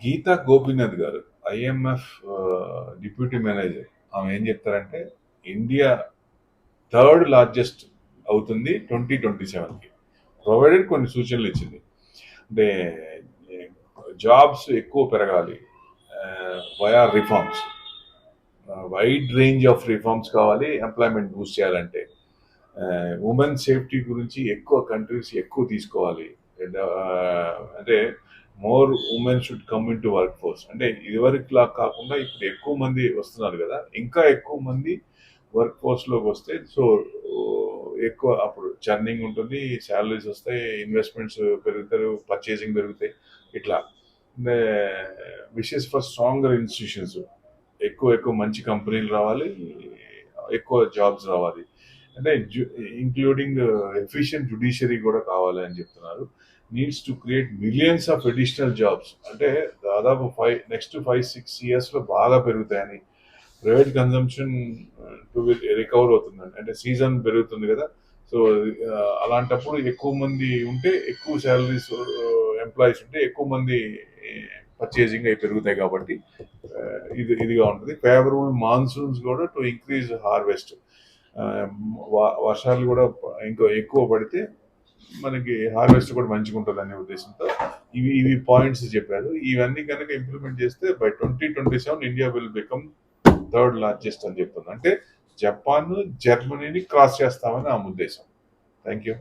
గీతా గోపీనాథ్ గారు IMF deputy manager. ఆమె ఏం చెప్తారంటే ఇండియా థర్డ్ లార్జెస్ట్ అవుతుంది 2027కి, ప్రొవైడెడ్ కొన్ని సూచనలు ఇచ్చింది. అంటే జాబ్స్ ఎక్కువ పెరగాలి via reforms, wide range of reforms కావాలి ఎంప్లాయ్మెంట్ బూస్ట్ చేయాలంటే. ఉమెన్ సేఫ్టీ గురించి ఎక్కువ కంట్రీస్ ఎక్కువ తీసుకోవాలి. అంటే more women should come in to work force. అంటే ఇదివరకు లా కాకుండా ఇప్పుడు ఎక్కువ మంది వస్తున్నారు కదా, ఇంకా ఎక్కువ మంది వర్క్ ఫోర్స్ లోకి వస్తే సో ఎక్కువ అప్పుడు చర్నింగ్ ఉంటుంది, శాలరీస్ వస్తాయి, ఇన్వెస్ట్మెంట్స్ పెరుగుతారు, పర్చేసింగ్ పెరుగుతాయి. ఇట్లా విషెస్ ఫర్ స్ట్రాంగర్ ఇన్స్టిట్యూషన్స్, ఎక్కువ ఎక్కువ మంచి కంపెనీలు రావాలి, ఎక్కువ జాబ్స్ రావాలి. అంటే ఇంక్లూడింగ్ ఎఫిషియెంట్ జుడిషియరీ కూడా కావాలి అని చెప్తున్నారు. Needs to create millions of additional jobs. అంటే దాదాపు నెక్స్ట్ 5-6 years లో బాగా పెరుగుతాయని. ప్రైవేట్ కన్జంప్షన్ టు రికవర్ అవుతుందండి, అంటే సీజన్ పెరుగుతుంది కదా. సో అలాంటప్పుడు ఎక్కువ మంది ఉంటే, ఎక్కువ శాలరీస్ ఎంప్లాయీస్ ఉంటే ఎక్కువ మంది పర్చేసింగ్ అవి పెరుగుతాయి కాబట్టి ఇదిగా ఉంటుంది. ఫేవరబుల్ మాన్సూన్స్ కూడా టు ఇంక్రీజ్ హార్వెస్ట్. వర్షాలు కూడా ఇంకా ఎక్కువ పడితే మనకి హార్వెస్ట్ కూడా మంచిగా ఉంటుంది అనే ఉద్దేశంతో ఇవి పాయింట్స్ చెప్పారు. ఇవన్నీ కనుక ఇంప్లిమెంట్ చేస్తే by 2027 India will become third largest అని చెప్తుంది. అంటే జపాన్ జర్మనీని క్రాస్ చేస్తామని ఆ ఉద్దేశం. Thank you.